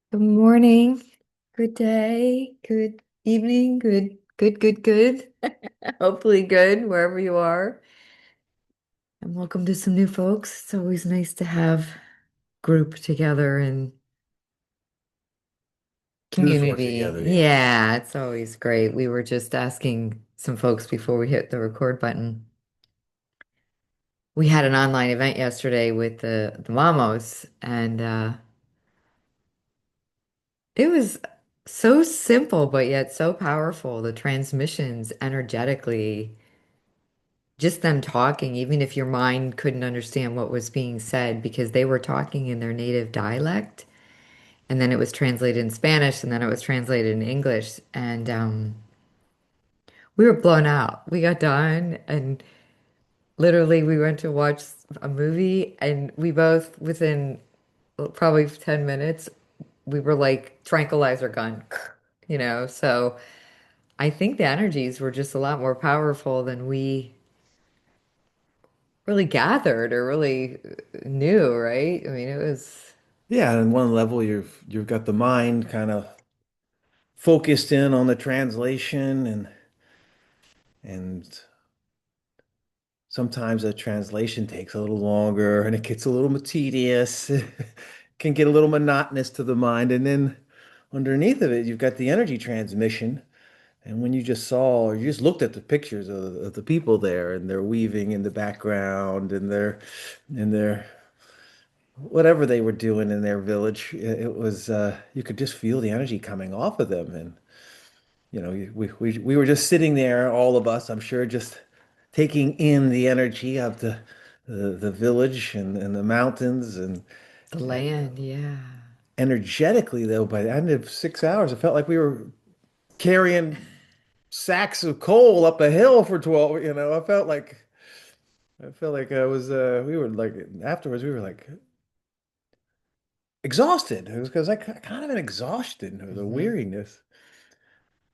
Good morning, good day, good evening, good. Hopefully good wherever you are. And welcome to some new folks. It's always nice to have group together and Choose work community. together, yeah. Yeah, it's always great. We were just asking some folks before we hit the record button. We had an online event yesterday with the Mamos, and it was so simple, but yet so powerful. The transmissions energetically, just them talking, even if your mind couldn't understand what was being said, because they were talking in their native dialect, and then it was translated in Spanish, and then it was translated in English, and we were blown out. We got done, and literally we went to watch a movie, and we both, within probably 10 minutes, we were like tranquilizer gun, So I think the energies were just a lot more powerful than we really gathered or really knew, right? I mean, it was Yeah, and one level you've got the mind kind of focused in on the translation and sometimes a translation takes a little longer and it gets a little tedious. It can get a little monotonous to the mind. And then underneath of it, you've got the energy transmission. And when you just saw or you just looked at the pictures of the people there and they're weaving in the background and they're whatever they were doing in their village, it was you could just feel the energy coming off of them, and we were just sitting there, all of us, I'm sure, just taking in the energy of the village and the mountains the and land, yeah. energetically though, by the end of 6 hours, it felt like we were carrying sacks of coal up a hill for 12. I felt like I was we were like afterwards we were like exhausted. It was because I kind of an exhaustion or the Hmm. weariness.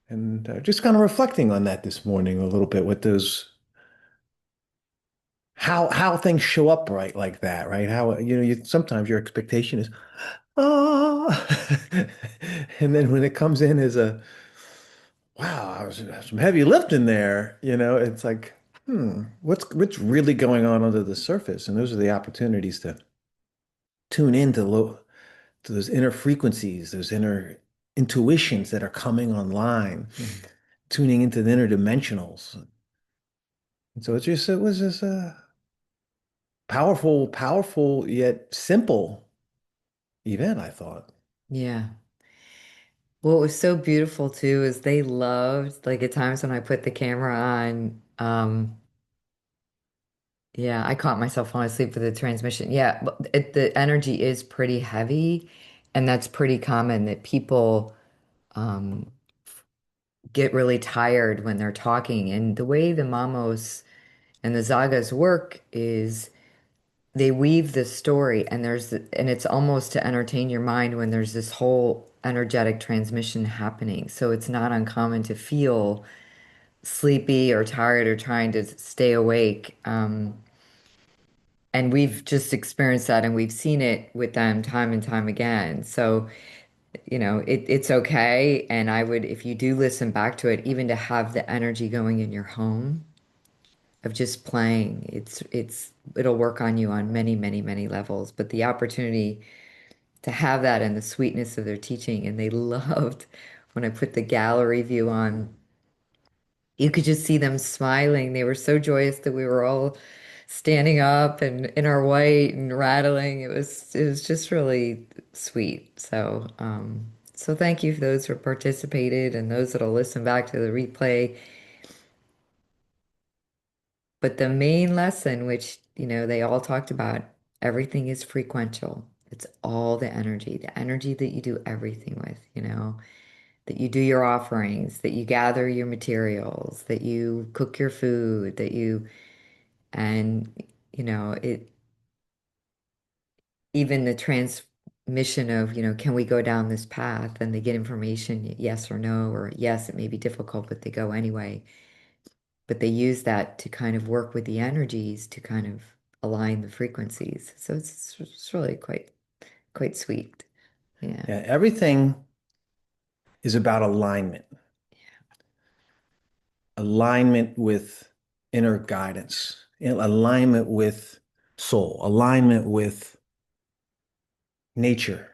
And just kind of reflecting on that this morning a little bit with those how things show up right like that, right? How sometimes your expectation is ah, and then when it comes in as a wow, I was some heavy lifting there, it's like what's really going on under the surface? And those are the opportunities to tune into to those inner frequencies, those inner intuitions that are coming online, tuning into the inner dimensionals. And so it was just a powerful, powerful yet simple event, I thought. Yeah. What was so beautiful too is they loved, like at times when I put the camera on, yeah, I caught myself falling asleep with the transmission. Yeah, but the energy is pretty heavy, and that's pretty common that people um get really tired when they're talking. And the way the mamos and the zagas work is they weave this story, and and it's almost to entertain your mind when there's this whole energetic transmission happening. So it's not uncommon to feel sleepy or tired or trying to stay awake. And we've just experienced that, and we've seen it with them time and time again. So, it's okay. And I would, if you do listen back to it, even to have the energy going in your home of just playing, it'll work on you on many, many, many levels. But the opportunity to have that and the sweetness of their teaching, and they loved when I put the gallery view on. You could just see them smiling. They were so joyous that we were all standing up and in our white and rattling. It was just really sweet. So thank you for those who participated and those that'll listen back to the replay. But the main lesson, which, they all talked about, everything is frequential. It's all the energy that you do everything with, that you do your offerings, that you gather your materials, that you cook your food, and, it, even the transmission of, can we go down this path? And they get information, yes or no, or yes, it may be difficult, but they go anyway. But they use that to kind of work with the energies to kind of align the frequencies. So it's really quite sweet. Yeah. Yeah, everything is about alignment, alignment with inner guidance, alignment with soul, alignment with nature.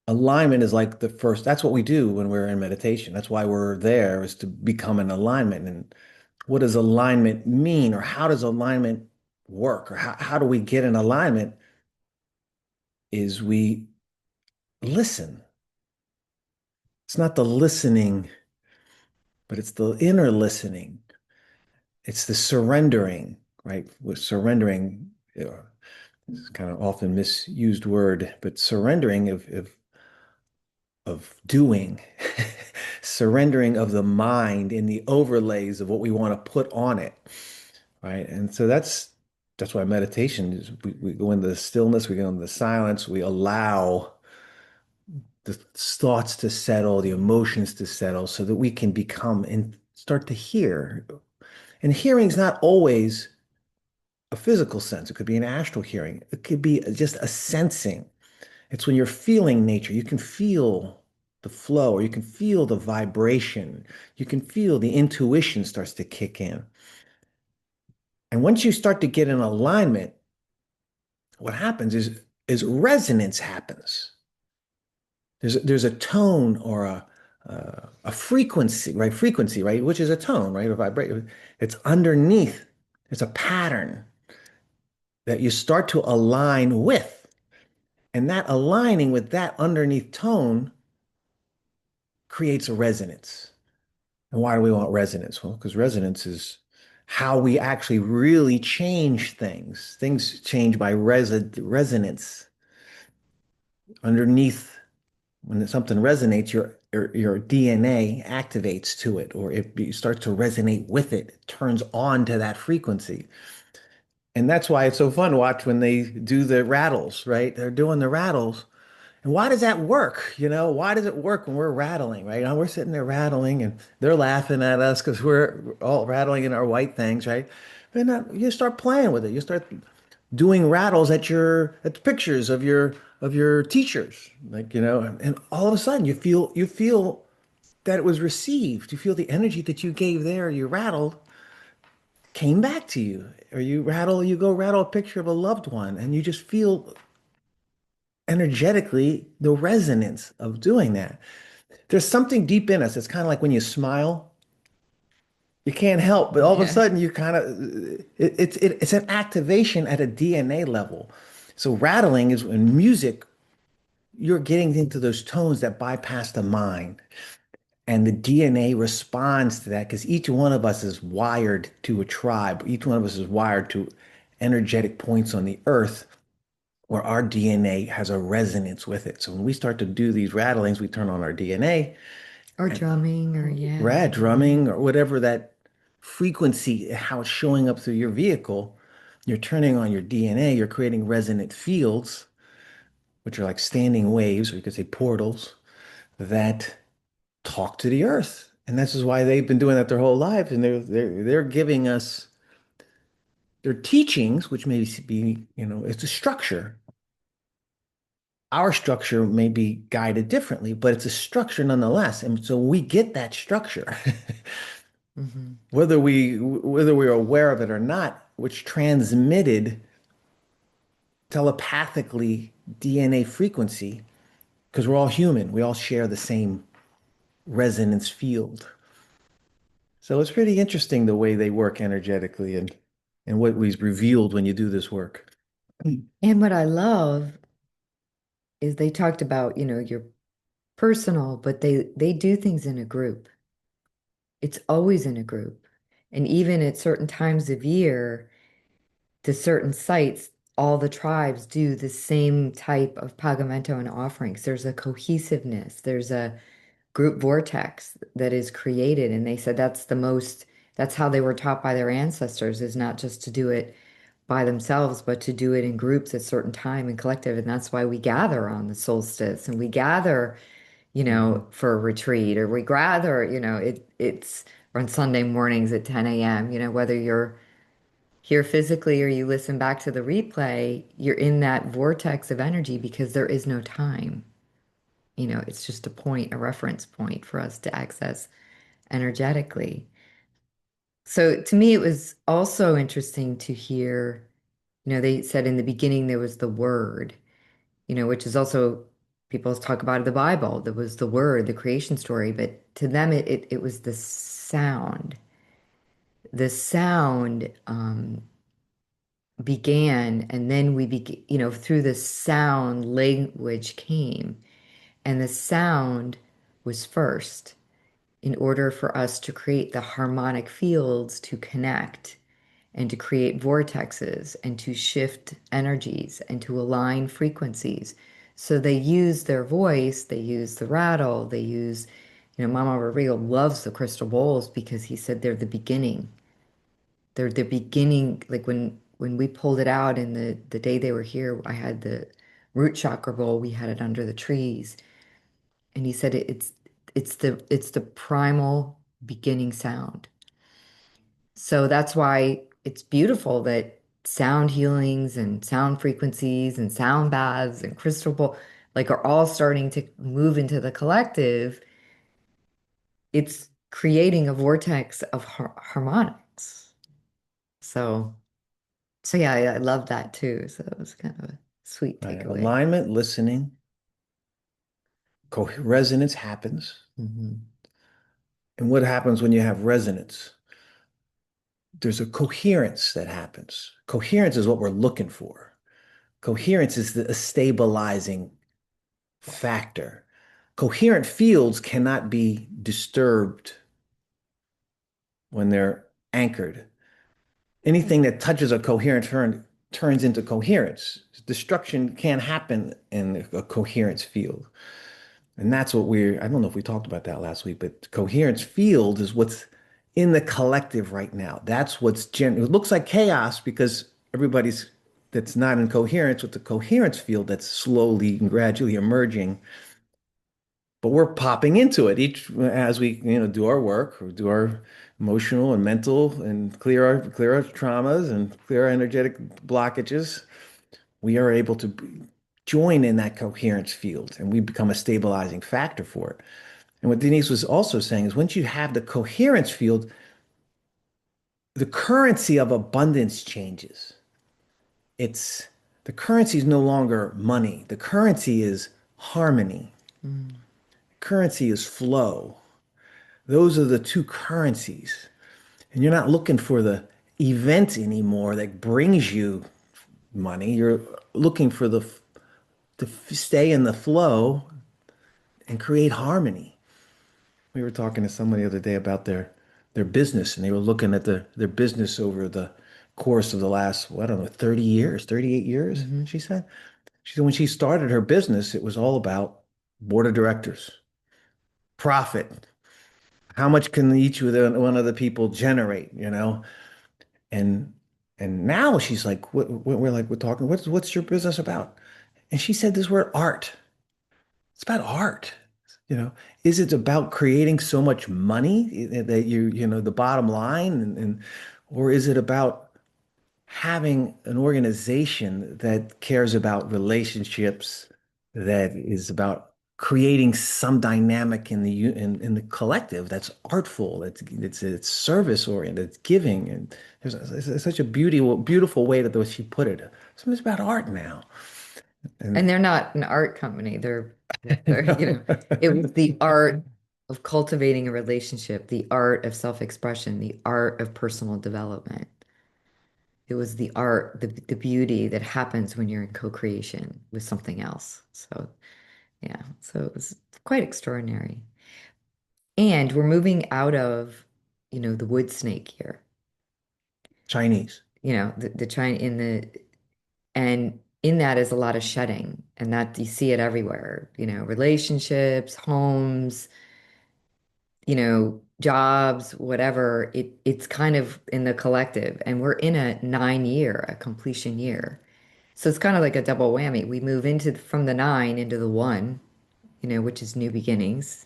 Alignment is like the first, that's what we do when we're in meditation. That's why we're there, is to become in alignment. And what does alignment mean, or how does alignment work, or how do we get in alignment? Is we listen. It's not the listening, but it's the inner listening. It's the surrendering, right? With surrendering, it's kind of often misused word, but surrendering of doing, surrendering of the mind in the overlays of what we want to put on it, right? And so that's why meditation is, we go into the stillness, we go into the silence, we allow the thoughts to settle, the emotions to settle, so that we can become and start to hear. And hearing is not always a physical sense. It could be an astral hearing. It could be just a sensing. It's when you're feeling nature. You can feel the flow, or you can feel the vibration. You can feel the intuition starts to kick in. And once you start to get in alignment, what happens is resonance happens. There's a tone, or a frequency, right? Frequency, right? Which is a tone, right? A vibration. It's underneath. It's a pattern that you start to align with. And that aligning with that underneath tone creates a resonance. And why do we want resonance? Well, because resonance is how we actually really change things. Things change by resonance. Underneath, when something resonates, your DNA activates to it, or it starts to resonate with it. It turns on to that frequency. And that's why it's so fun to watch when they do the rattles, right? They're doing the rattles. And why does that work? Why does it work when we're rattling, right? We're sitting there rattling and they're laughing at us because we're all rattling in our white things, right? But you start playing with it. You start doing rattles at the pictures of your teachers, like, and all of a sudden you feel that it was received. You feel the energy that you gave there, you rattled, came back to you. Or you go rattle a picture of a loved one, and you just feel energetically the resonance of doing that. There's something deep in us. It's kind of like when you smile, you can't help, but all of a Yeah. sudden you kind of it's an activation at a DNA level. So rattling is when music, you're getting into those tones that bypass the mind. And the DNA responds to that because each one of us is wired to a tribe. Each one of us is wired to energetic points on the earth where our DNA has a resonance with it. So when we start to do these rattlings, we turn on our DNA, Or and drumming, or yeah. rad drumming, or whatever that frequency, how it's showing up through your vehicle, you're turning on your DNA, you're creating resonant fields, which are like standing waves, or you could say portals, that talk to the earth. And this is why they've been doing that their whole lives. And they're giving us their teachings, which may be, it's a structure. Our structure may be guided differently, but it's a structure nonetheless. And so we get that structure, Hmm. whether we're aware of it or not, which transmitted telepathically DNA frequency, because we're all human. We all share the same resonance field. So it's pretty interesting the way they work energetically, and what we've revealed when you do this work. And what I love is they talked about, your personal, but they do things in a group. It's always in a group. And even at certain times of year, to certain sites, all the tribes do the same type of pagamento and offerings. There's a cohesiveness, there's a group vortex that is created. And they said that's how they were taught by their ancestors, is not just to do it by themselves, but to do it in groups at certain time and collective. And that's why we gather on the solstice and we gather, Mhm. for a retreat, or we gather, it's on Sunday mornings at 10 a.m., whether you're here physically or you listen back to the replay, you're in that vortex of energy because there is no time. It's just a point, a reference point for us to access energetically. So to me, it was also interesting to hear, they said in the beginning there was the word, which is also people talk about in the Bible. There was the word, the creation story, but to them it was the sound. The sound began, and then we began, through the sound, language came, and the sound was first in order for us to create the harmonic fields to connect and to create vortexes and to shift energies and to align frequencies. So they use their voice, they use the rattle, they use, Mama Rodrigo loves the crystal bowls because he said they're the beginning. They're the beginning. Like when we pulled it out and the day they were here, I had the root chakra bowl, we had it under the trees. And he said it's the primal beginning sound. So that's why it's beautiful that sound healings and sound frequencies and sound baths and crystal ball like are all starting to move into the collective. It's creating a vortex of harmonics. So, so yeah, I love that too. So it was kind of a sweet Right? takeaway. Alignment, listening, resonance happens. Hmm. And what happens when you have resonance? There's a coherence that happens. Coherence is what we're looking for. Coherence is a stabilizing factor. Coherent fields cannot be disturbed when they're anchored. Anything that touches a coherent turns into coherence. Destruction can't happen in a coherence field. And that's what I don't know if we talked about that last week, but coherence field is what's in the collective right now. That's it looks like chaos because everybody's that's not in coherence with the coherence field that's slowly and gradually emerging. But we're popping into it each as we, do our work, or do our emotional and mental and clear our traumas and clear our energetic blockages. We are able to join in that coherence field and we become a stabilizing factor for it. And what Denise was also saying is once you have the coherence field, the currency of abundance changes. It's the currency is no longer money. The currency is harmony. Mm. Currency is flow. Those are the two currencies. And you're not looking for the event anymore that brings you money. You're looking for to stay in the flow and create harmony. We were talking to somebody the other day about their business, and they were looking at their business over the course of the last, I don't know, 30 years, 38 years, Hmm. she said. She said when she started her business, it was all about board of directors, profit. How much can each one of the people generate? And and now she's like, we're talking, what's your business about? And she said this word art. It's about art. You know, is it about creating so much money that the bottom line, or is it about having an organization that cares about relationships, that is about creating some dynamic in the collective that's artful, it's service oriented, it's giving, and it's such a beautiful way that she put it. Something's about art now, And and they're not an art company. It was the art of cultivating a relationship, the art of self-expression, the art of personal development. It was the art, the beauty that happens when you're in co-creation with something else. So, yeah, so it was quite extraordinary. And we're moving out of, the wood snake here. Chinese. The China in the and in that is a lot of shedding, and that you see it everywhere, relationships, homes, jobs, whatever. It's kind of in the collective, and we're in a 9 year, a completion year. So it's kind of like a double whammy. We move into from the nine into the one, which is new beginnings.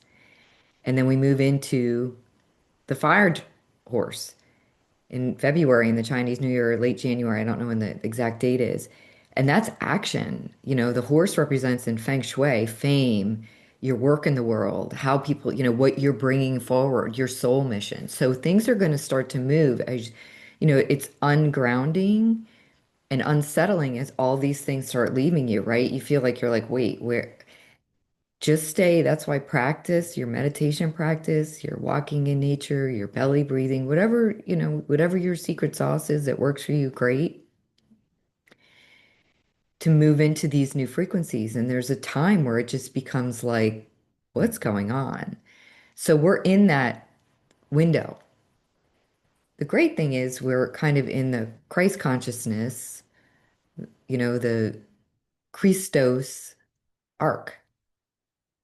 And then we move into the fire horse. in February in the Chinese New Year, or late January. I don't know when the exact date is. And that's action. You know, the horse represents in Feng Shui fame, your work in the world, how people, what you're bringing forward, your soul mission. So things are going to start to move as, it's ungrounding and unsettling as all these things start leaving you, right? You feel like you're like, wait, where? Just stay. That's why practice, your meditation practice, your walking in nature, your belly breathing, whatever, whatever your secret sauce is that works for you, great, to move into these new frequencies. And there's a time where it just becomes like, what's going on? So we're in that window. The great thing is we're kind of in the Christ consciousness, the Christos arc.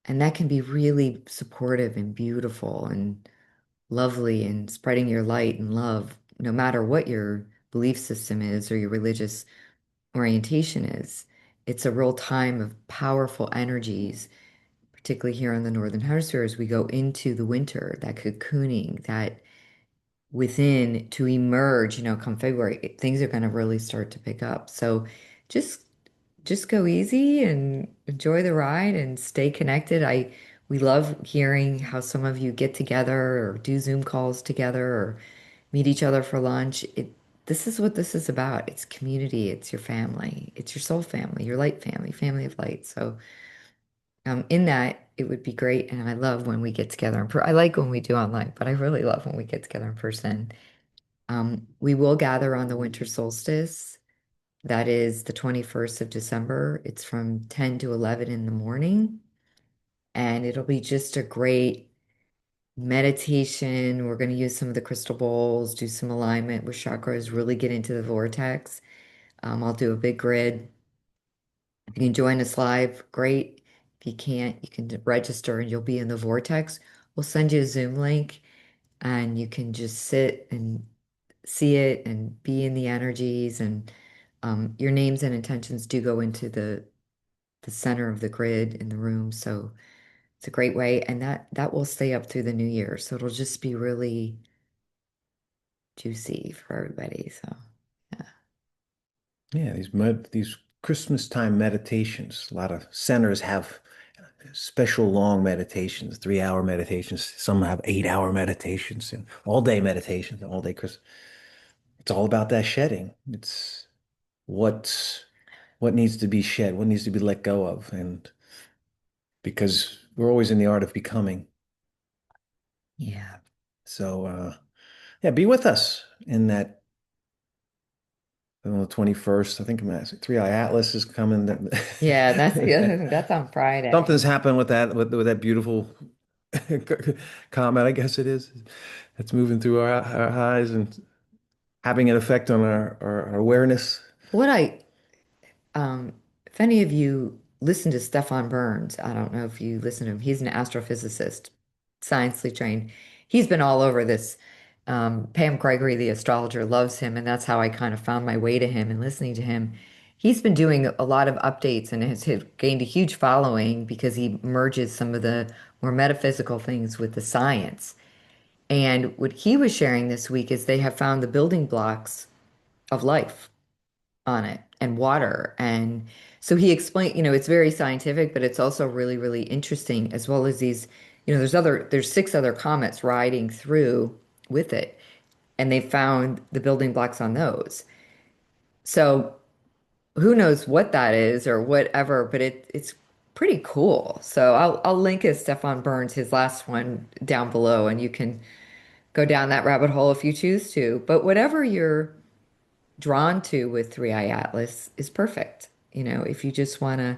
And that can be really supportive and beautiful and lovely and spreading your light and love, no matter what your belief system is or your religious orientation is. It's a real time of powerful energies, particularly here in the Northern Hemisphere as we go into the winter, that cocooning, that within to emerge, come February, things are going to really start to pick up. So just just go easy and enjoy the ride and stay connected. We love hearing how some of you get together or do Zoom calls together or meet each other for lunch. This is what this is about. It's community, it's your family, it's your soul family, your light family, family of light. So in that, it would be great. And I love when we get together I like when we do online, but I really love when we get together in person. We will gather on the winter solstice. That is the 21st of December. It's from 10 to 11 in the morning. And it'll be just a great meditation. We're going to use some of the crystal bowls, do some alignment with chakras, really get into the vortex. I'll do a big grid. If you can join us live, great. If you can't, you can register and you'll be in the vortex. We'll send you a Zoom link and you can just sit and see it and be in the energies and your names and intentions do go into the center of the grid in the room. So it's a great way. And that will stay up through the new year. So it'll just be really juicy for everybody. So yeah. Yeah, these Christmas time meditations. A lot of centers have special long meditations, 3 hour meditations. Some have 8 hour meditations and all day meditations, all day Christmas. It's all about that shedding. It's what's what needs to be shed, what needs to be let go of, and because we're always in the art of becoming. Yeah. So yeah, be with us in that on the 21st. I think 3 Eye Atlas is coming. Yeah, that's on Friday. Something's happened with that beautiful comet, I guess it is. It's moving through our eyes and having an effect on our awareness. What if any of you listen to Stefan Burns, I don't know if you listen to him. He's an astrophysicist, sciencely trained. He's been all over this. Pam Gregory, the astrologer, loves him, and that's how I kind of found my way to him and listening to him. He's been doing a lot of updates and has gained a huge following because he merges some of the more metaphysical things with the science. And what he was sharing this week is they have found the building blocks of life on it and water. And so he explained, it's very scientific, but it's also really, really interesting, as well as these, there's six other comets riding through with it, and they found the building blocks on those. So who knows what that is or whatever, but it's pretty cool. So I'll link his Stefan Burns, his last one down below, and you can go down that rabbit hole if you choose to. But whatever you're drawn to with Three Eye Atlas is perfect. If you just want to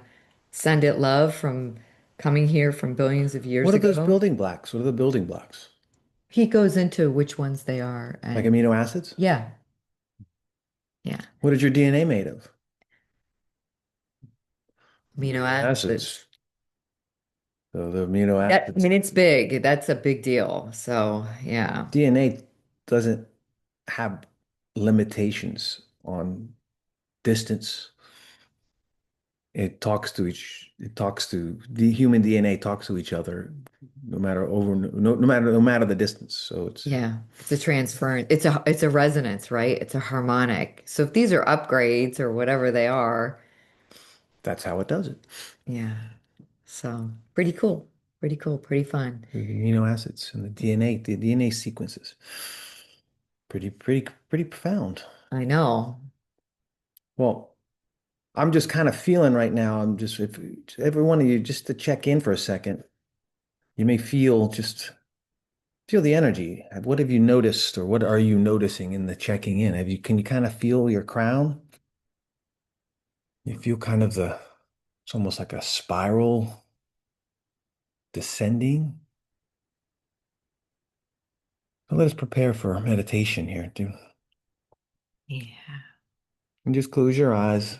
send it love from coming here from billions of years What are those ago, building blocks? What are the building blocks? he goes into which ones they are. Like And amino acids? yeah, yeah, What is your DNA made of? amino Amino acids. acids. So the amino I acids. mean, it's big. That's a big deal. So yeah. DNA doesn't have limitations on distance. it talks to the human DNA talks to each other no matter the distance. So Yeah, it's a transference. It's a resonance, right? It's a harmonic. So if these are upgrades or whatever they are, that's how it does it. yeah. So pretty cool. Pretty cool. Pretty fun. The amino acids and the DNA sequences. Pretty profound. I know. Well, I'm just kind of feeling right now. I'm just if every one of you just to check in for a second, you may feel the energy. What have you noticed or what are you noticing in the checking in? Can you kind of feel your crown? You feel kind of it's almost like a spiral descending. So let us prepare for meditation here, too. Yeah. And just close your eyes.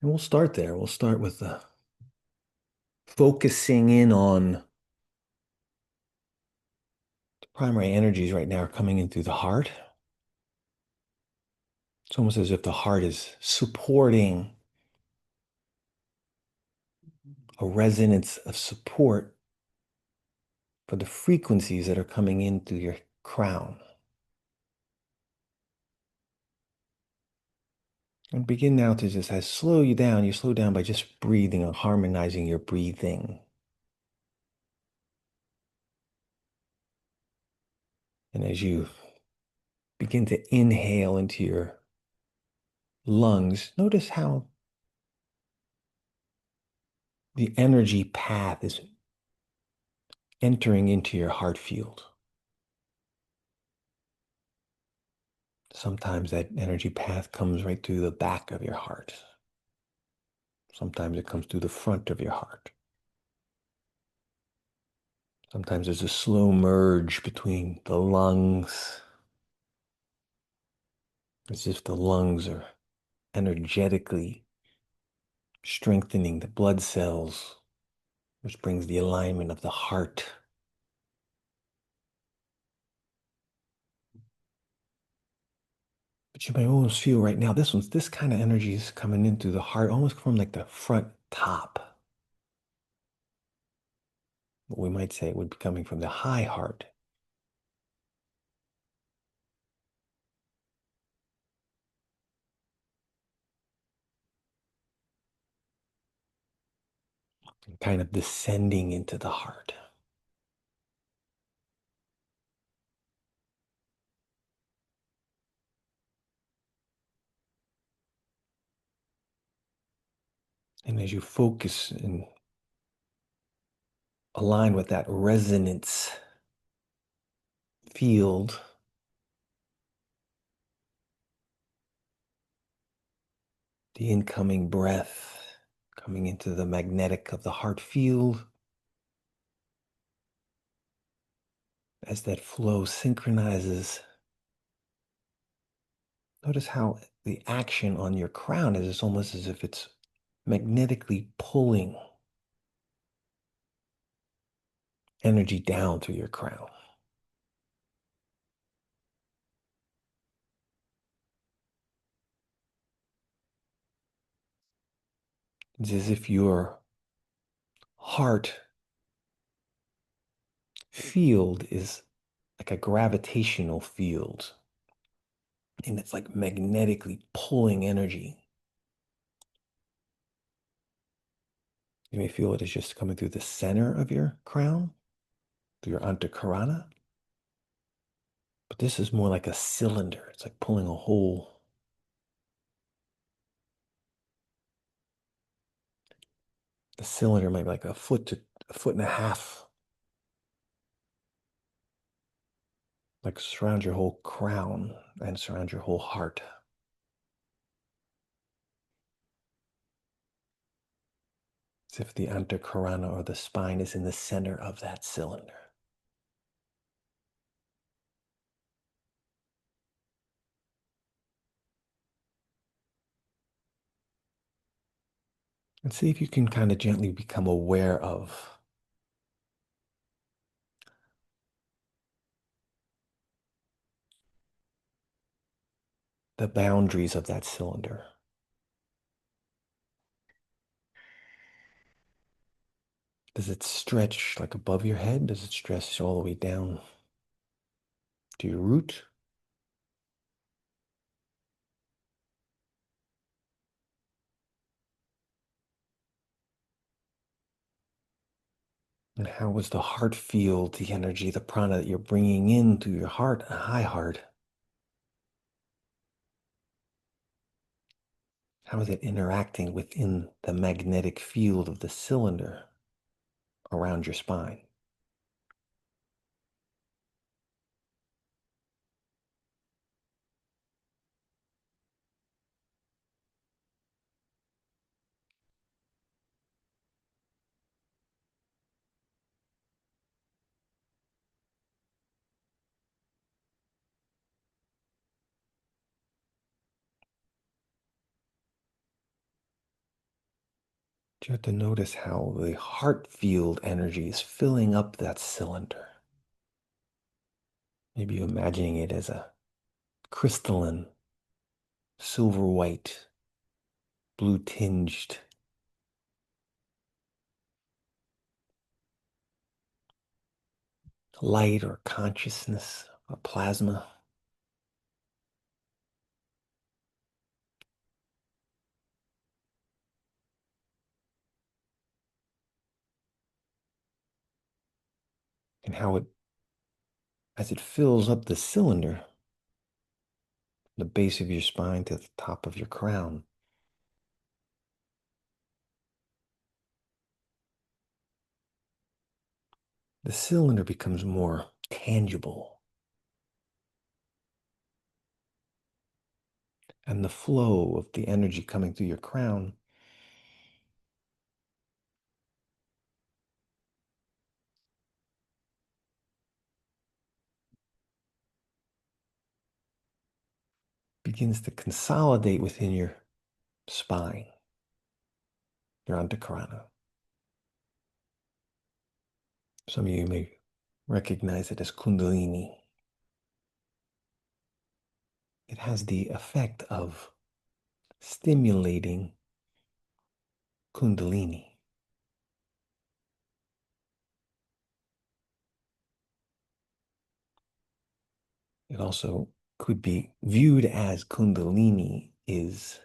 And we'll start there. We'll start with focusing in on the primary energies right now are coming in through the heart. It's almost as if the heart is supporting a resonance of support for the frequencies that are coming in through your crown. And begin now to just as slow you down. You slow down by just breathing and harmonizing your breathing. And as you begin to inhale into your lungs, notice how the energy path is entering into your heart field. Sometimes that energy path comes right through the back of your heart. Sometimes it comes through the front of your heart. Sometimes there's a slow merge between the lungs, as if the lungs are energetically strengthening the blood cells, which brings the alignment of the heart. But you may almost feel right now, this kind of energy is coming in through the heart, almost from like the front top. What we might say it would be coming from the high heart. Kind of descending into the heart. And as you focus and align with that resonance field, the incoming breath coming into the magnetic of the heart field, as that flow synchronizes, notice how the action on your crown is it's almost as if it's magnetically pulling energy down through your crown. It's as if your heart field is like a gravitational field, and it's like magnetically pulling energy. You may feel it is just coming through the center of your crown, through your antakarana. But this is more like a cylinder. It's like pulling a whole. The cylinder might be like a foot and a half, like surround your whole crown and surround your whole heart. As if the antakarana or the spine is in the center of that cylinder. And see if you can kind of gently become aware of the boundaries of that cylinder. Does it stretch like above your head? Does it stretch all the way down to your root? And how does the heart feel, the energy, the prana that you're bringing into your heart, a high heart? How is it interacting within the magnetic field of the cylinder around your spine? You have to notice how the heart field energy is filling up that cylinder. Maybe you imagining it as a crystalline, silver white, blue tinged light or consciousness, a plasma, and how it, as it fills up the cylinder, the base of your spine to the top of your crown, the cylinder becomes more tangible, and the flow of the energy coming through your crown begins to consolidate within your spine, your antakarana. Some of you may recognize it as kundalini. It has the effect of stimulating kundalini. It also could be viewed as kundalini is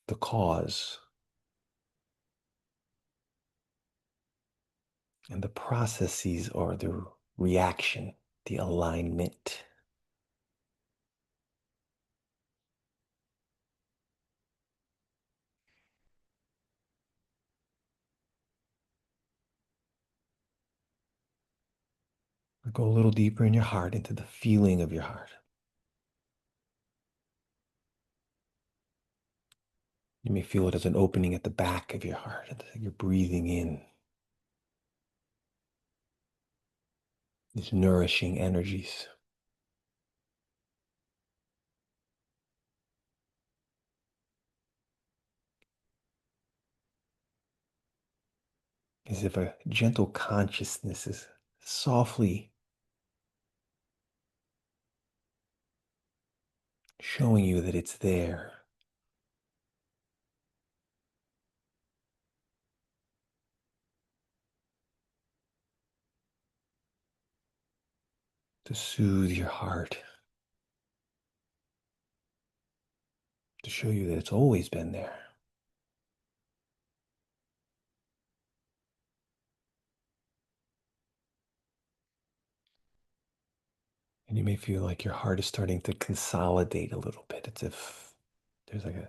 the cause, and the processes are the reaction, the alignment. Go a little deeper in your heart, into the feeling of your heart. You may feel it as an opening at the back of your heart. It's like you're breathing in these nourishing energies. As if a gentle consciousness is softly showing you that it's there to soothe your heart, to show you that it's always been there. And you may feel like your heart is starting to consolidate a little bit. It's as if there's like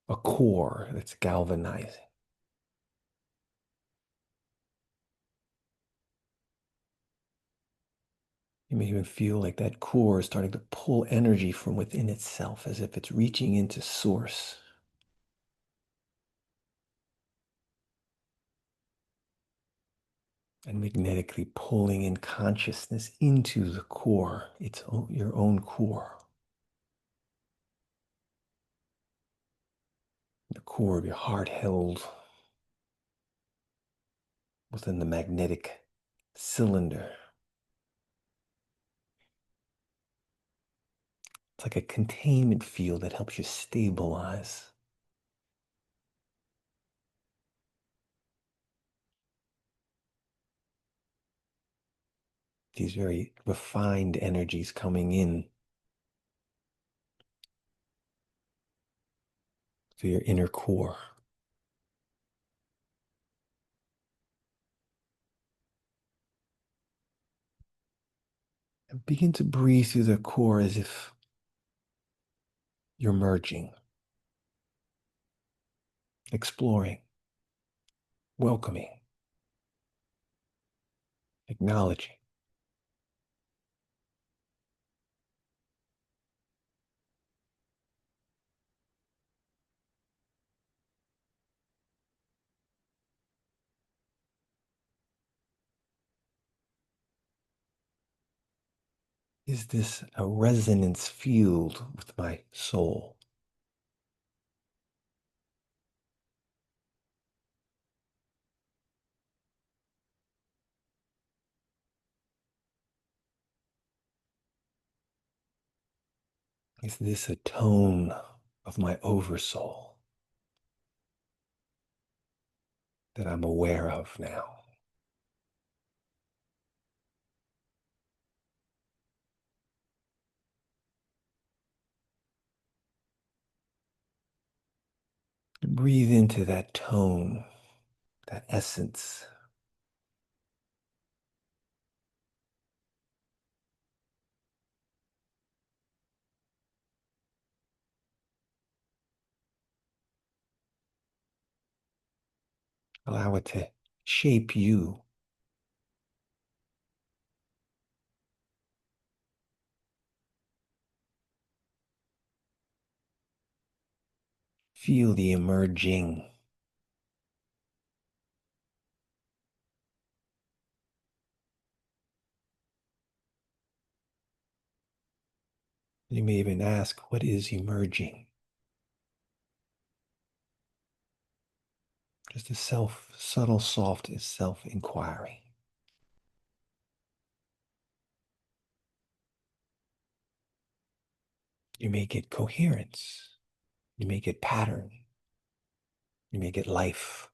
a core that's galvanizing. You may even feel like that core is starting to pull energy from within itself, as if it's reaching into source and magnetically pulling in consciousness into the core, your own core, the core of your heart held within the magnetic cylinder. It's like a containment field that helps you stabilize. These very refined energies coming in to your inner core. And begin to breathe through the core as if you're merging, exploring, welcoming, acknowledging. Is this a resonance field with my soul? Is this a tone of my oversoul that I'm aware of now? Breathe into that tone, that essence. Allow it to shape you. Feel the emerging. You may even ask, what is emerging? Just a subtle, soft self-inquiry. You may get coherence. You may get pattern. You may get life.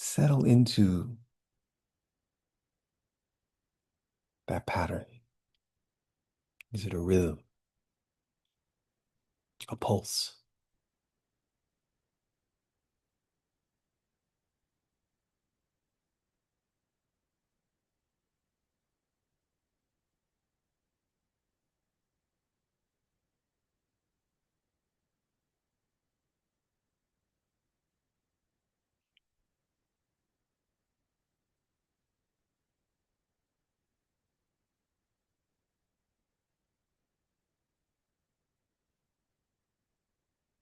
Settle into that pattern. Is it a rhythm, a pulse?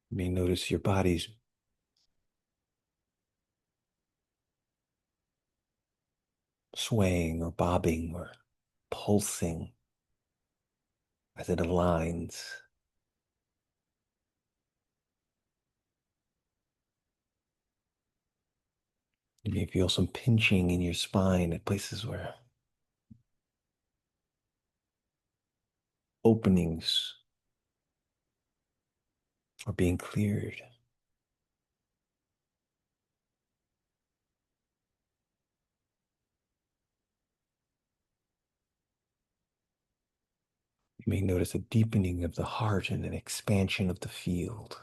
You may notice your body's swaying or bobbing or pulsing as it aligns. You may feel some pinching in your spine at places where openings are being cleared. You may notice a deepening of the heart and an expansion of the field,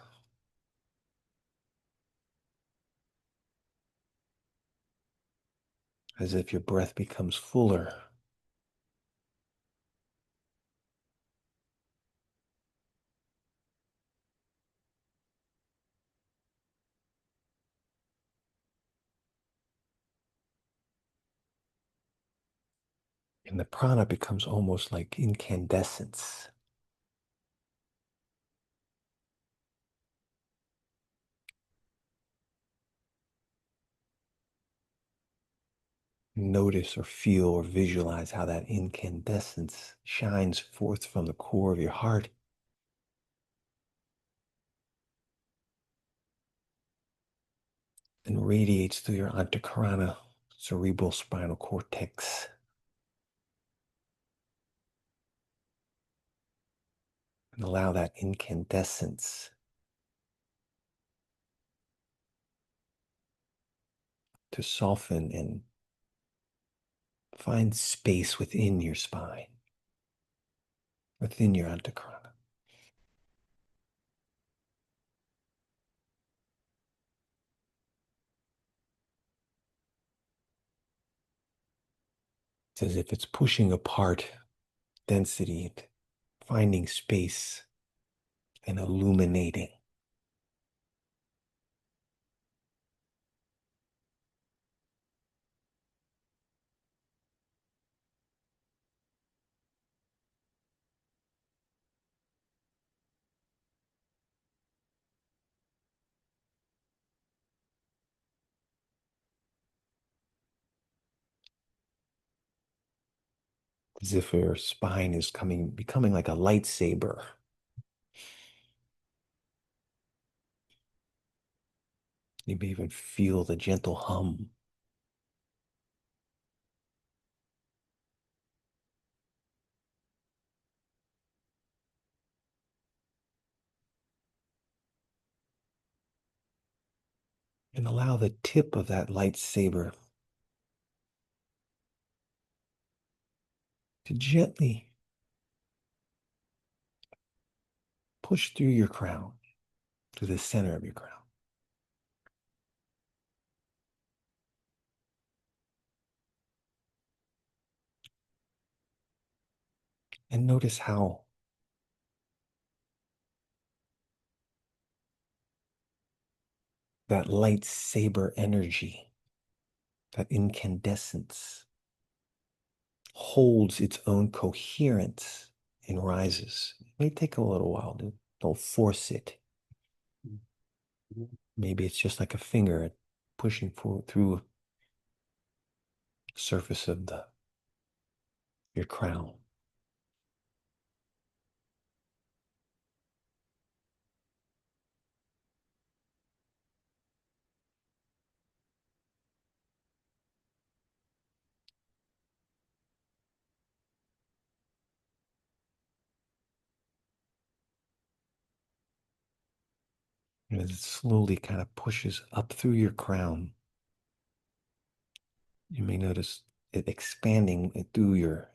as if your breath becomes fuller. And the prana becomes almost like incandescence. Notice or feel or visualize how that incandescence shines forth from the core of your heart and radiates through your antakarana, cerebral spinal cortex, and allow that incandescence to soften and find space within your spine, within your antakarana. It's as if it's pushing apart density, finding space, and illuminating. As if your spine is becoming like a lightsaber. You may even feel the gentle hum. And allow the tip of that lightsaber to gently push through your crown to the center of your crown. And notice how that lightsaber energy, that incandescence, holds its own coherence and rises. It may take a little while. Don't force it. Maybe it's just like a finger pushing through the surface of your crown. And as it slowly kind of pushes up through your crown, you may notice it expanding through your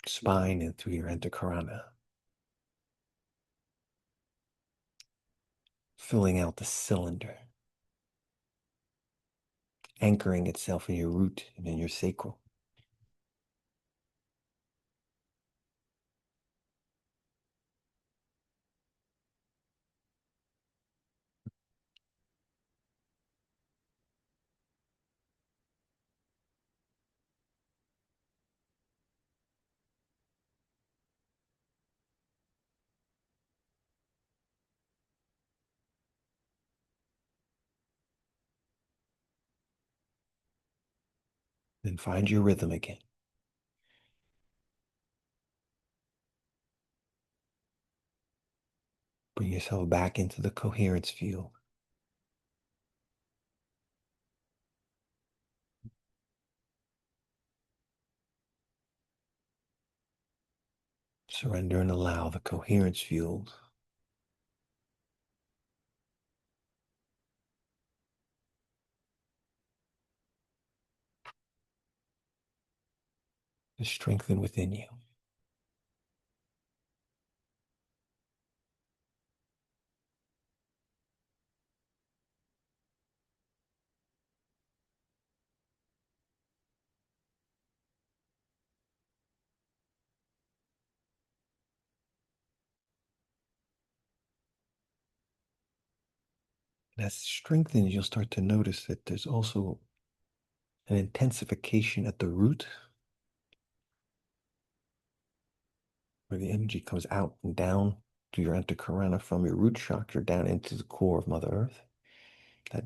spine and through your antakarana, filling out the cylinder, anchoring itself in your root and in your sacral. Then find your rhythm again. Bring yourself back into the coherence field. Surrender and allow the coherence field to strengthen within you. And as it strengthens, you'll start to notice that there's also an intensification at the root where the energy comes out and down through your antakarana from your root chakra down into the core of Mother Earth, that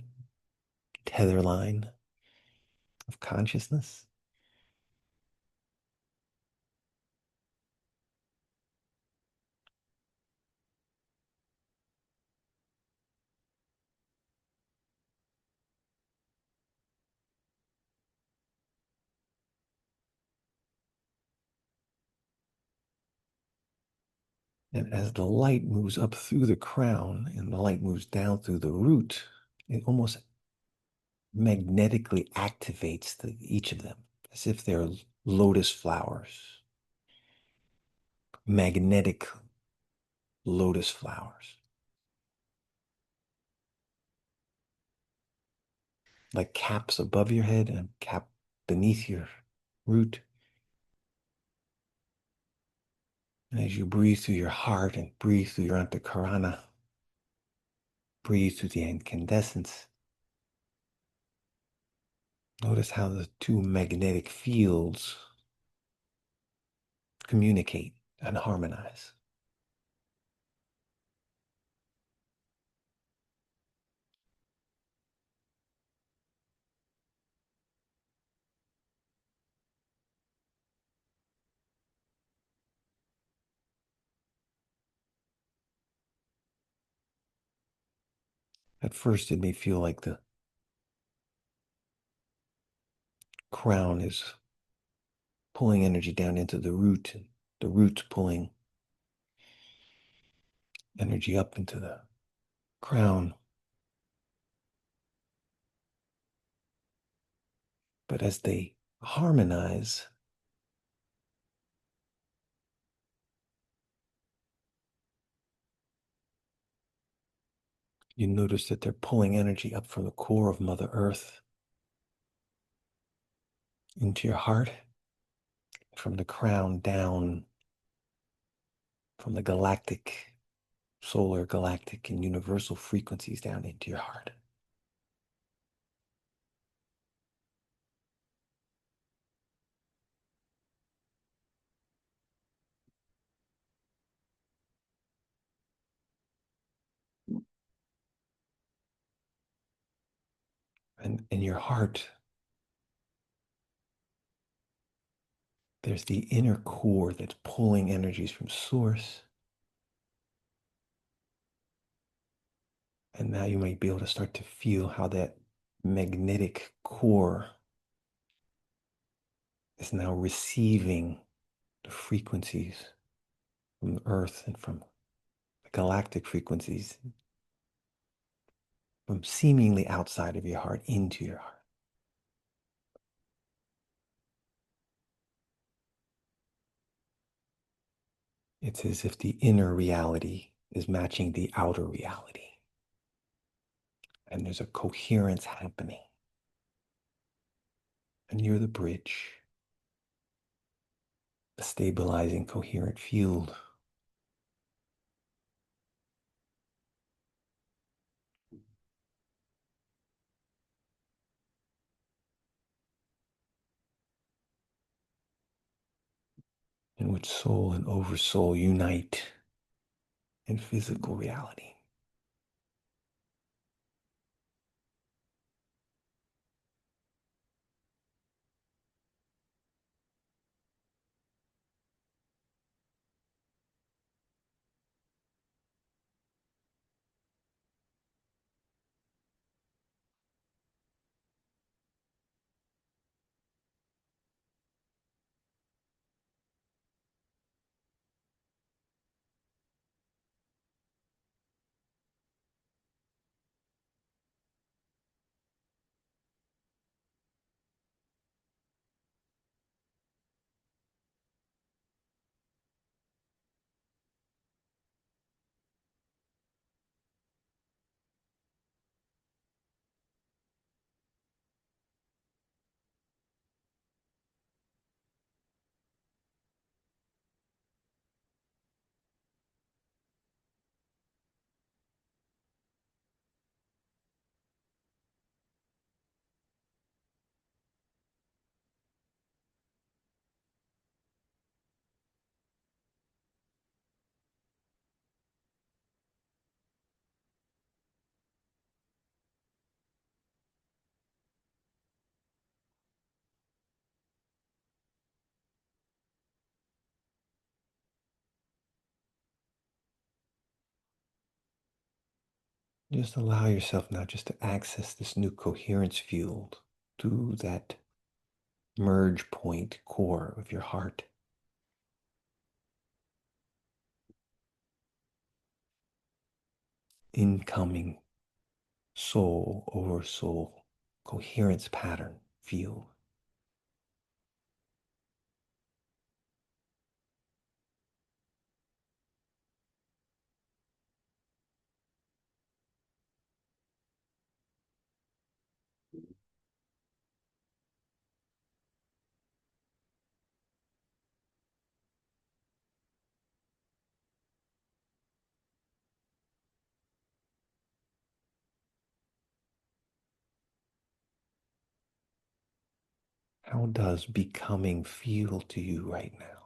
tether line of consciousness. And as the light moves up through the crown and the light moves down through the root, it almost magnetically activates each of them as if they're lotus flowers, magnetic lotus flowers, like caps above your head and a cap beneath your root. And as you breathe through your heart and breathe through your antakarana, breathe through the incandescence, notice how the two magnetic fields communicate and harmonize. At first, it may feel like the crown is pulling energy down into the root, and the root's pulling energy up into the crown. But as they harmonize, you notice that they're pulling energy up from the core of Mother Earth into your heart, from the crown down, from the galactic, solar, galactic, and universal frequencies down into your heart. And in your heart, there's the inner core that's pulling energies from source. And now you might be able to start to feel how that magnetic core is now receiving the frequencies from the earth and from the galactic frequencies from seemingly outside of your heart into your heart. It's as if the inner reality is matching the outer reality. And there's a coherence happening. And you're the bridge, the stabilizing, coherent field in which soul and oversoul unite in physical reality. Just allow yourself now just to access this new coherence field through that merge point core of your heart. Incoming soul over soul coherence pattern field. How does becoming feel to you right now?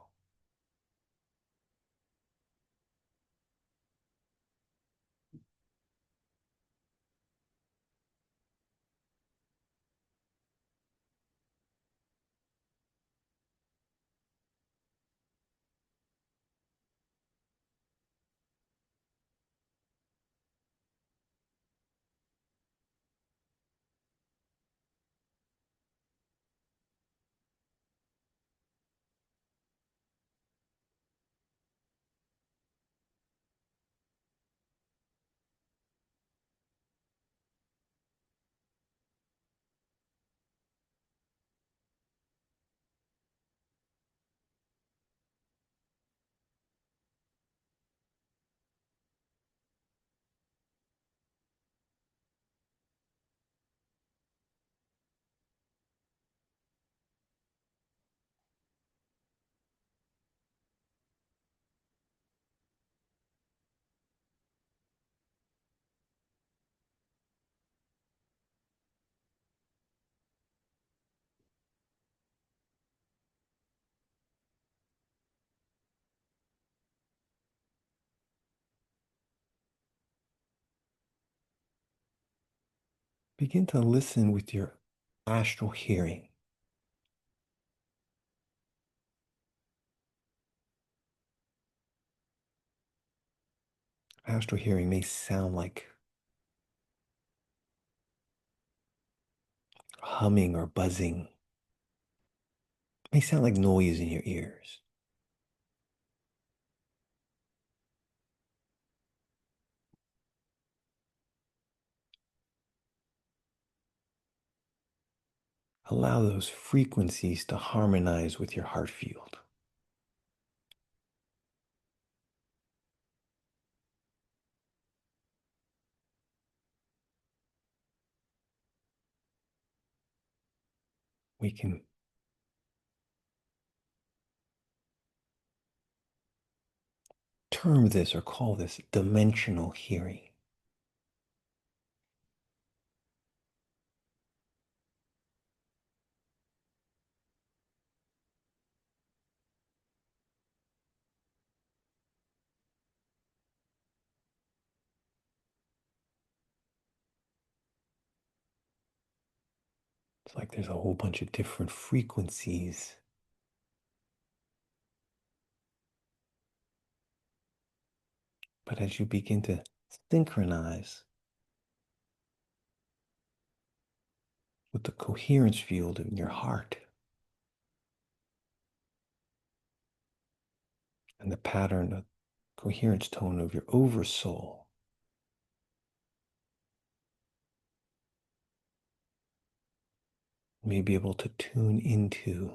Begin to listen with your astral hearing. Astral hearing may sound like humming or buzzing. It may sound like noise in your ears. Allow those frequencies to harmonize with your heart field. We can term this or call this dimensional hearing. It's like there's a whole bunch of different frequencies. But as you begin to synchronize with the coherence field in your heart and the pattern of coherence tone of your oversoul, you may be able to tune into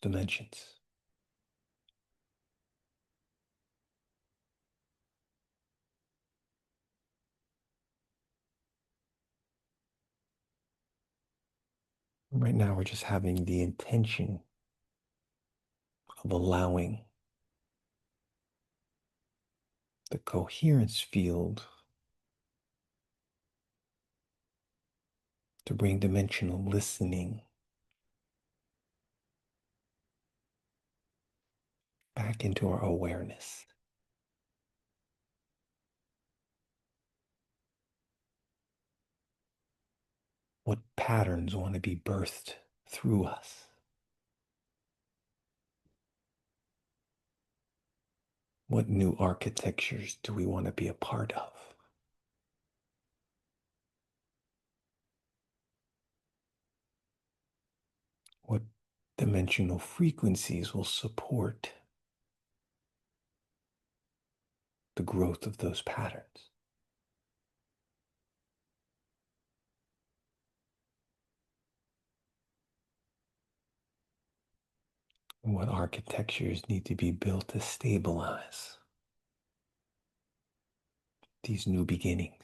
dimensions. Right now, we're just having the intention of allowing the coherence field to bring dimensional listening back into our awareness. What patterns want to be birthed through us? What new architectures do we want to be a part of? What dimensional frequencies will support the growth of those patterns? And what architectures need to be built to stabilize these new beginnings?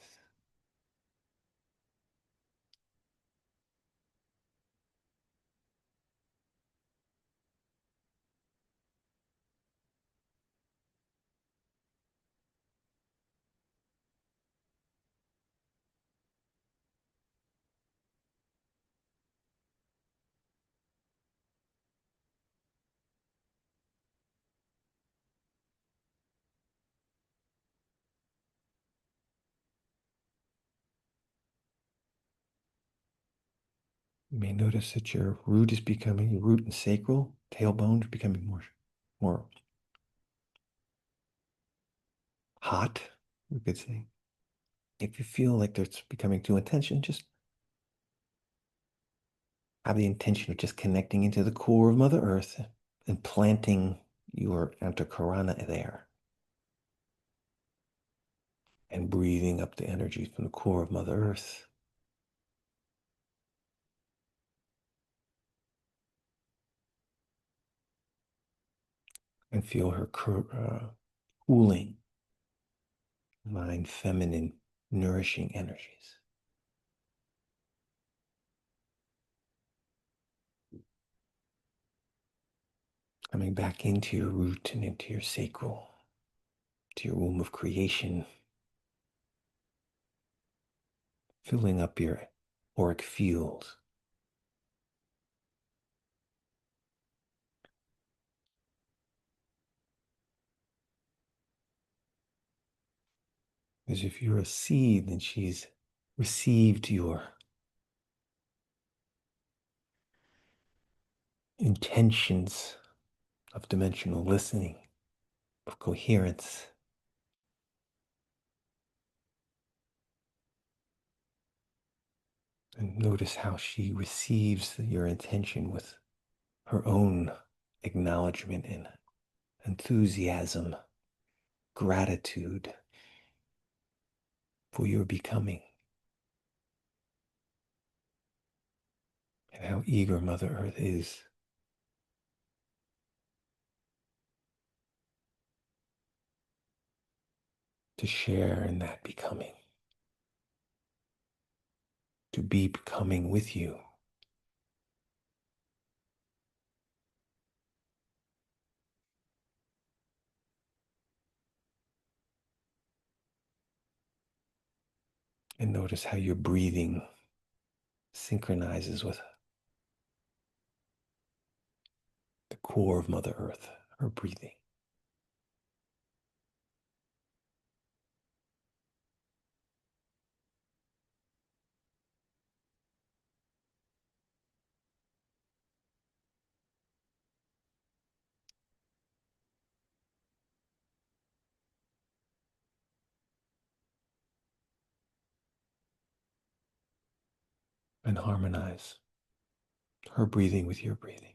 You may notice that your root and sacral, tailbone is becoming more hot, we could say. If you feel like it's becoming too intense, just have the intention of just connecting into the core of Mother Earth and planting your antakarana there and breathing up the energy from the core of Mother Earth. And feel her cooling, mind, feminine, nourishing energies. Coming back into your root and into your sacral, to your womb of creation, filling up your auric field. As if you're a seed and she's received your intentions of dimensional listening, of coherence. And notice how she receives your intention with her own acknowledgement and enthusiasm, gratitude for your becoming, and how eager Mother Earth is to share in that becoming, to be becoming with you. And notice how your breathing synchronizes with the core of Mother Earth, her breathing. And harmonize her breathing with your breathing.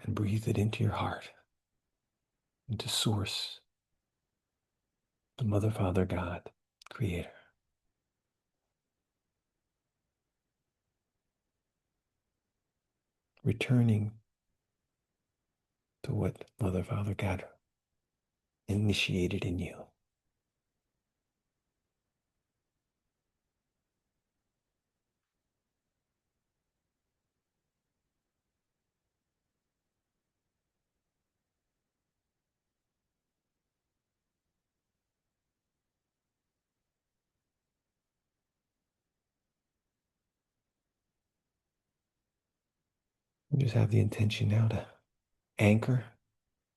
And breathe it into your heart, into Source, the Mother, Father, God, Creator. Returning to what Mother, Father, God initiated in you. Just have the intention now to anchor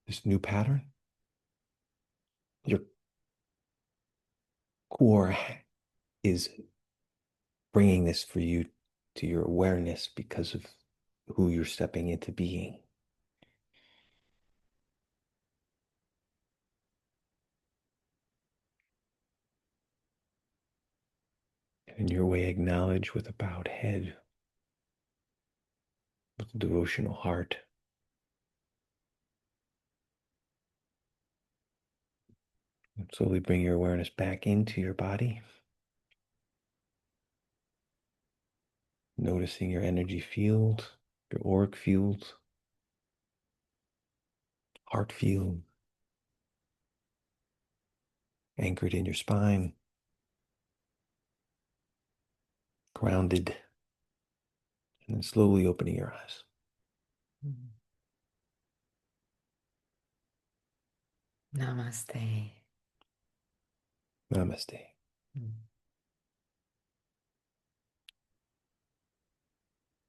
this new pattern. Your core is bringing this for you to your awareness because of who you're stepping into being. And in your way, acknowledge with a bowed head, with a devotional heart. And slowly bring your awareness back into your body, noticing your energy field, your auric field, heart field, anchored in your spine, grounded, and then slowly opening your eyes. Namaste. Namaste.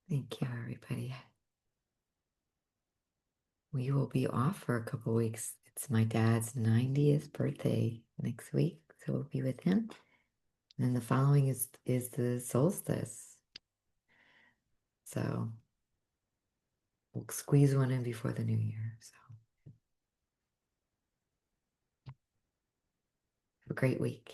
Thank you, everybody. We will be off for a couple weeks. It's my dad's 90th birthday next week, so we'll be with him. And then the following is the solstice. So we'll squeeze one in before the new year. So have a great week.